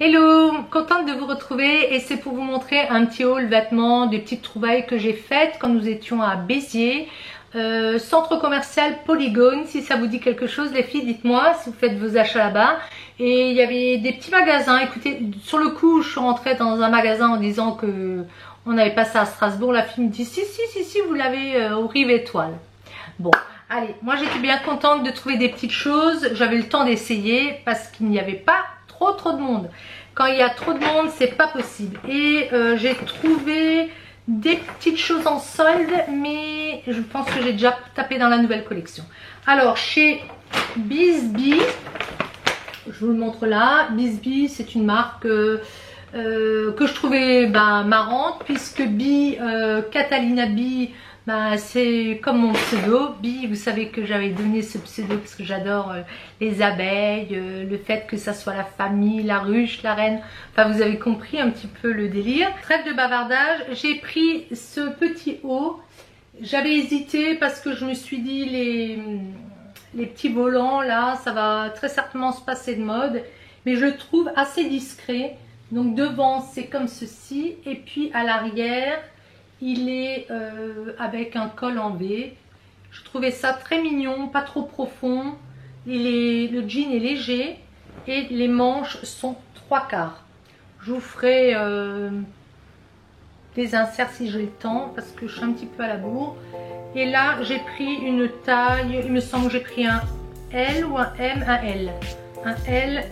Hello, contente de vous retrouver et c'est pour vous montrer un petit haul vêtements, des petites trouvailles que j'ai faites quand nous étions à Béziers, centre commercial Polygone. Si ça vous dit quelque chose les filles, dites-moi si vous faites vos achats là-bas. Et il y avait des petits magasins. Écoutez, sur le coup je suis rentrée dans un magasin en disant que on n'avait pas ça à Strasbourg. La fille me dit si vous l'avez au Rive Étoile. Bon, allez, moi j'étais bien contente de trouver des petites choses. J'avais le temps d'essayer parce qu'il n'y avait pas trop de monde. Quand il y a trop de monde, c'est pas possible. Et j'ai trouvé des petites choses en solde, mais je pense que j'ai déjà tapé dans la nouvelle collection. Alors chez Bisbee, je vous le montre là. Bisbee, c'est une marque que je trouvais marrante, puisque Catalina Bee, c'est comme mon pseudo, Bee. Vous savez que j'avais donné ce pseudo parce que j'adore les abeilles, le fait que ça soit la famille, la ruche, la reine. Enfin, vous avez compris un petit peu le délire. Trêve de bavardage, j'ai pris ce petit haut. J'avais hésité parce que je me suis dit les petits volants là, ça va très certainement se passer de mode. Mais je le trouve assez discret. Donc devant, c'est comme ceci. Et puis à l'arrière, il est avec un col en V. Je trouvais ça très mignon, pas trop profond. Le jean est léger et les manches sont 3/4. Je vous ferai des inserts si j'ai le temps parce que je suis un petit peu à la bourre. Et là, j'ai pris une taille, il me semble que j'ai pris un L ou un M, un L. Un L.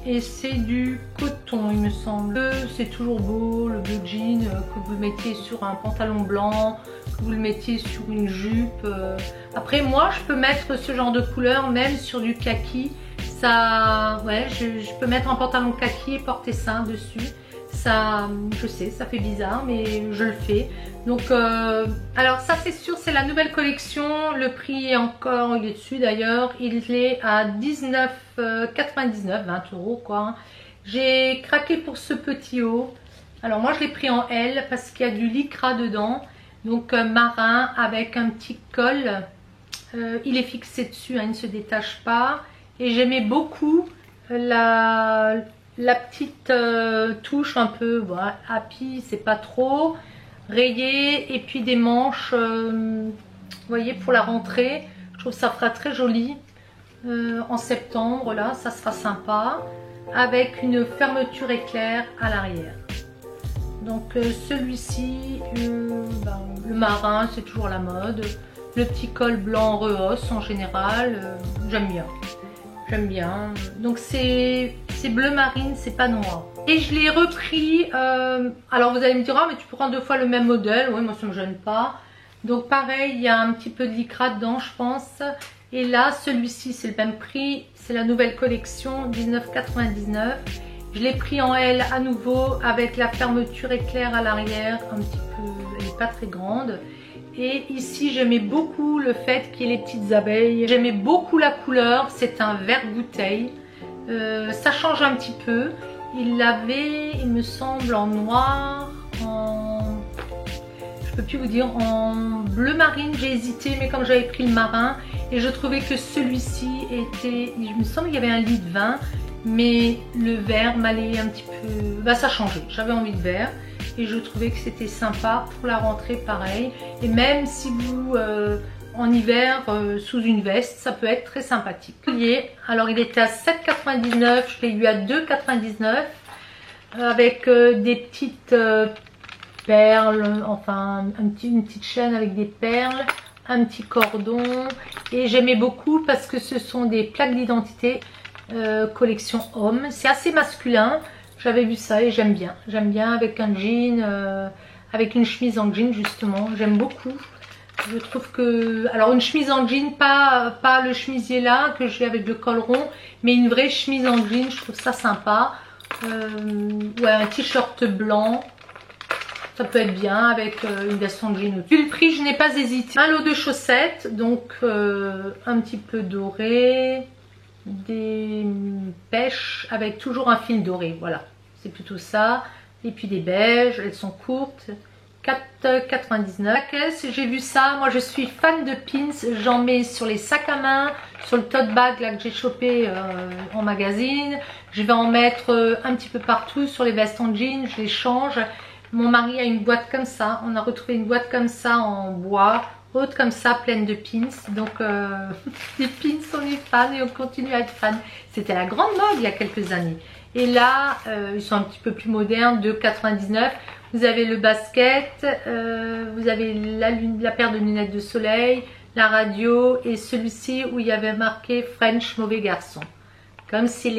Et c'est du coton, il me semble. C'est toujours beau, le bleu jean, que vous le mettiez sur un pantalon blanc, que vous le mettiez sur une jupe. Après, moi, je peux mettre ce genre de couleur même sur du kaki. Ça, ouais, je peux mettre un pantalon kaki et porter ça dessus. Ça, je sais, ça fait bizarre, mais je le fais. Donc, alors ça c'est sûr, c'est la nouvelle collection. Le prix est encore, il est dessus d'ailleurs. Il est à 19,99 €, 20 € quoi. J'ai craqué pour ce petit haut. Alors moi je l'ai pris en L parce qu'il y a du lycra dedans. Donc marin avec un petit col. Il est fixé dessus, hein, il ne se détache pas. Et j'aimais beaucoup la petite touche un peu, voilà, happy, c'est pas trop. Rayé et puis des manches, vous voyez, pour la rentrée. Je trouve que ça fera très joli en septembre, là, ça sera sympa. Avec une fermeture éclair à l'arrière. Donc celui-ci, le marin, c'est toujours la mode. Le petit col blanc rehausse en général, j'aime bien. J'aime bien. Donc c'est bleu marine, c'est pas noir. Et je l'ai repris. Alors vous allez me dire, ah mais tu prends 2 fois le même modèle. Oui, moi ça me gêne pas. Donc pareil, il y a un petit peu de lycra dedans, je pense. Et là, celui-ci, c'est le même prix. C'est la nouvelle collection, 19,99 €. Je l'ai pris en L à nouveau avec la fermeture éclair à l'arrière. Un petit peu, elle n'est pas très grande. Et ici j'aimais beaucoup le fait qu'il y ait les petites abeilles. J'aimais beaucoup la couleur, c'est un vert bouteille. Ça change un petit peu. Il l'avait, il me semble, en noir, je peux plus vous dire, en bleu marine. J'ai hésité, mais comme j'avais pris le marin, et je trouvais que celui-ci était, il me semble qu'il y avait un lit de vin, mais le vert m'allait un petit peu, ça changeait. J'avais envie de vert. Et je trouvais que c'était sympa pour la rentrée, pareil. Et même si vous, en hiver, sous une veste, ça peut être très sympathique. Alors il était à 7,99 €, je l'ai eu à 2,99 €. Avec des petites perles, enfin une petite chaîne avec des perles, un petit cordon. Et j'aimais beaucoup parce que ce sont des plaques d'identité collection homme. C'est assez masculin. J'avais vu ça et j'aime bien. J'aime bien avec un jean, avec une chemise en jean justement. J'aime beaucoup. Je trouve que... Alors une chemise en jean, pas le chemisier là que j'ai avec le col rond, mais une vraie chemise en jean, je trouve ça sympa. Ouais, un t-shirt blanc. Ça peut être bien avec une veste en jean. Vu le prix, je n'ai pas hésité. Un lot de chaussettes, donc un petit peu doré. Des pêches avec toujours un fil doré, voilà, c'est plutôt ça. Et puis des beiges, elles sont courtes. 4,99. La caisse, j'ai vu ça. Moi, je suis fan de pins. J'en mets sur les sacs à main, sur le tote bag là que j'ai chopé en magazine. Je vais en mettre un petit peu partout sur les vestes en jean. Je les change. Mon mari a une boîte comme ça. On a retrouvé une boîte comme ça en bois, autre comme ça, pleine de pins. Donc, les pins, on est fan et on continue à être fan. C'était la grande mode il y a quelques années. Et là, ils sont un petit peu plus modernes, 2,99. Vous avez le basket, vous avez la paire de lunettes de soleil, la radio et celui-ci où il y avait marqué French mauvais garçon. Comme si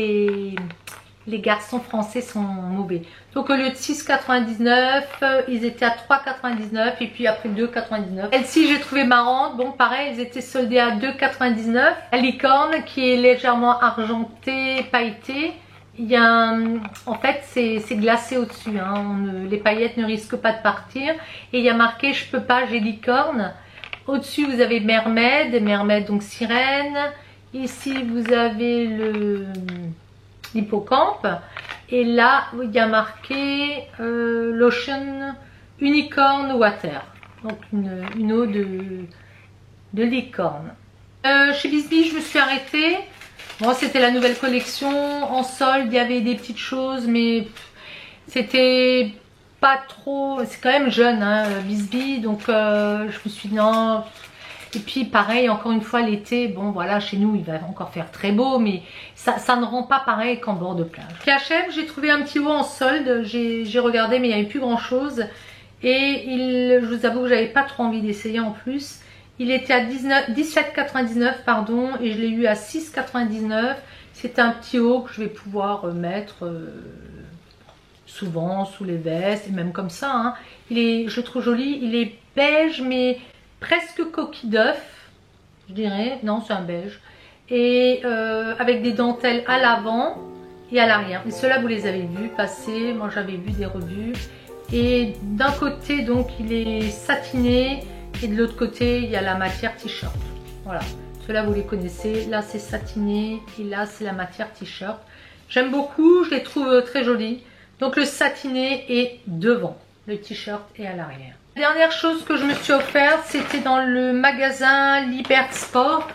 les garçons français sont mauvais. Donc au lieu de 6,99, ils étaient à 3,99 et puis après 2,99. Celle-ci j'ai trouvé marrante. Bon pareil, ils étaient soldés à 2,99. La licorne qui est légèrement argentée, pailletée. Il y a en fait c'est glacé au-dessus, hein. Les paillettes ne risquent pas de partir. Et il y a marqué je peux pas, j'ai licorne. Au-dessus vous avez mermaid donc sirène. Ici vous avez l'hippocampe. Et là il y a marqué l'ocean unicorn water. Donc une eau de licorne. Chez Bisbee je me suis arrêtée. Bon, c'était la nouvelle collection, en solde, il y avait des petites choses, mais c'était pas trop, c'est quand même jeune, hein, Bisbee, donc je me suis dit non. Et puis pareil, encore une fois, l'été, bon voilà, chez nous, il va encore faire très beau, mais ça ne rend pas pareil qu'en bord de plage. Chez H&M, j'ai trouvé un petit haut en solde, j'ai regardé, mais il n'y avait plus grand chose. Et je vous avoue que j'avais pas trop envie d'essayer en plus. Il était à 17,99 pardon, et je l'ai eu à 6,99. C'est un petit haut que je vais pouvoir mettre souvent sous les vestes, et même comme ça, hein. Je le trouve joli, il est beige mais presque coquille d'œuf, je dirais, non c'est un beige. Et avec des dentelles à l'avant et à l'arrière. Et ceux-là vous les avez vus passer, moi j'avais vu des revues. Et d'un côté donc il est satiné. Et de l'autre côté, il y a la matière t-shirt. Voilà, ceux-là vous les connaissez. Là, c'est satiné et là, c'est la matière t-shirt. J'aime beaucoup, je les trouve très jolis. Donc, le satiné est devant, le t-shirt est à l'arrière. La dernière chose que je me suis offerte, c'était dans le magasin Liberty Sport.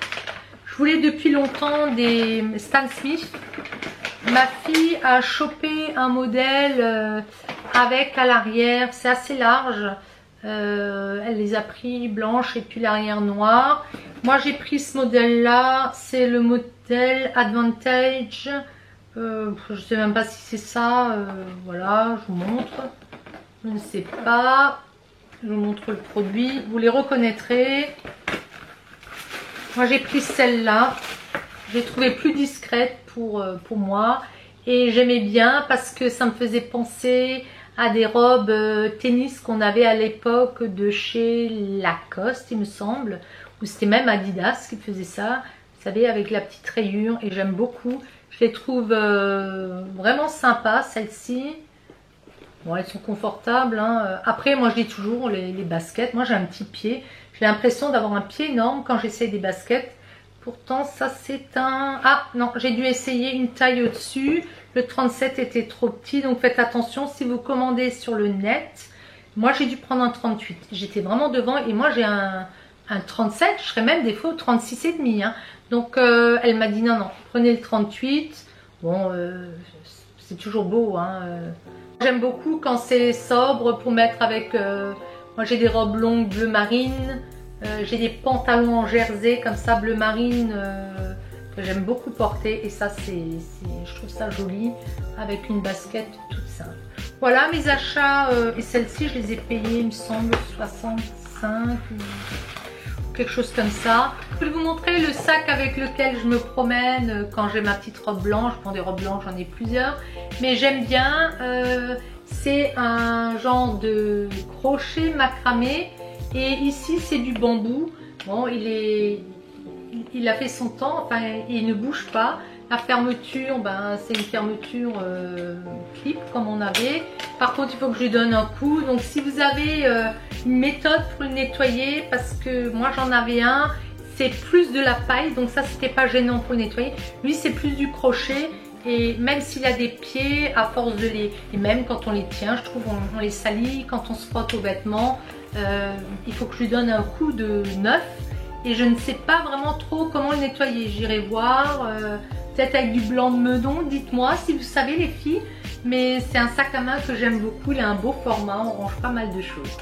Je voulais depuis longtemps des Stan Smith. Ma fille a chopé un modèle avec à l'arrière, c'est assez large. Elle les a pris blanches et puis l'arrière noir. Moi j'ai pris ce modèle là, c'est le modèle Advantage. Je sais même pas si c'est ça. Voilà, je vous montre. Je ne sais pas. Je vous montre le produit. Vous les reconnaîtrez. Moi j'ai pris celle-là. J'ai trouvé plus discrète pour moi. Et j'aimais bien parce que ça me faisait penser à des robes tennis qu'on avait à l'époque de chez Lacoste, il me semble, ou c'était même Adidas qui faisait ça, vous savez, avec la petite rayure, et j'aime beaucoup. Je les trouve vraiment sympas, celles-ci. Bon, elles sont confortables, hein. Après, moi je dis toujours les baskets, moi j'ai un petit pied, j'ai l'impression d'avoir un pied énorme quand j'essaie des baskets. Pourtant, ça c'est un... Ah non, j'ai dû essayer une taille au-dessus. Le 37 était trop petit, donc faites attention si vous commandez sur le net. Moi, j'ai dû prendre un 38. J'étais vraiment devant et moi, j'ai un 37. Je serais même des fois au 36,5. Hein. Donc, elle m'a dit non, non, prenez le 38. Bon, c'est toujours beau. Hein. J'aime beaucoup quand c'est sobre pour mettre avec... moi, j'ai des robes longues bleu marine. J'ai des pantalons en jersey comme ça, bleu marine, que j'aime beaucoup porter. Et ça, je trouve ça joli avec une basket toute simple. Voilà mes achats. Et celle-ci, je les ai payées, il me semble, 65 ou quelque chose comme ça. Je vais vous montrer le sac avec lequel je me promène quand j'ai ma petite robe blanche. Bon, des robes blanches, j'en ai plusieurs. Mais j'aime bien. C'est un genre de crochet macramé. Et ici c'est du bambou. Bon, il a fait son temps, enfin il ne bouge pas. La fermeture, ben, c'est une fermeture clip comme on avait. Par contre, il faut que je lui donne un coup. Donc si vous avez une méthode pour le nettoyer, parce que moi j'en avais un, c'est plus de la paille, donc ça c'était pas gênant pour le nettoyer. Lui c'est plus du crochet et même s'il a des pieds, à force de les... Et même quand on les tient, je trouve on les salit, quand on se frotte aux vêtements, il faut que je lui donne un coup de neuf et je ne sais pas vraiment trop comment le nettoyer. J'irai voir, peut-être avec du blanc de meudon, dites-moi si vous savez les filles, mais c'est un sac à main que j'aime beaucoup, il a un beau format, on range pas mal de choses.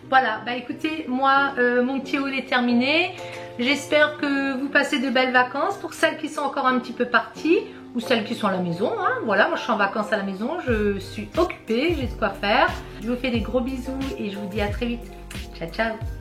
Voilà, bah écoutez, moi mon petit haul est terminé. J'espère que vous passez de belles vacances. Pour celles qui sont encore un petit peu parties ou celles qui sont à la maison, hein, voilà, moi je suis en vacances à la maison, je suis occupée, j'ai de quoi faire. Je vous fais des gros bisous et je vous dis à très vite. Ciao, ciao!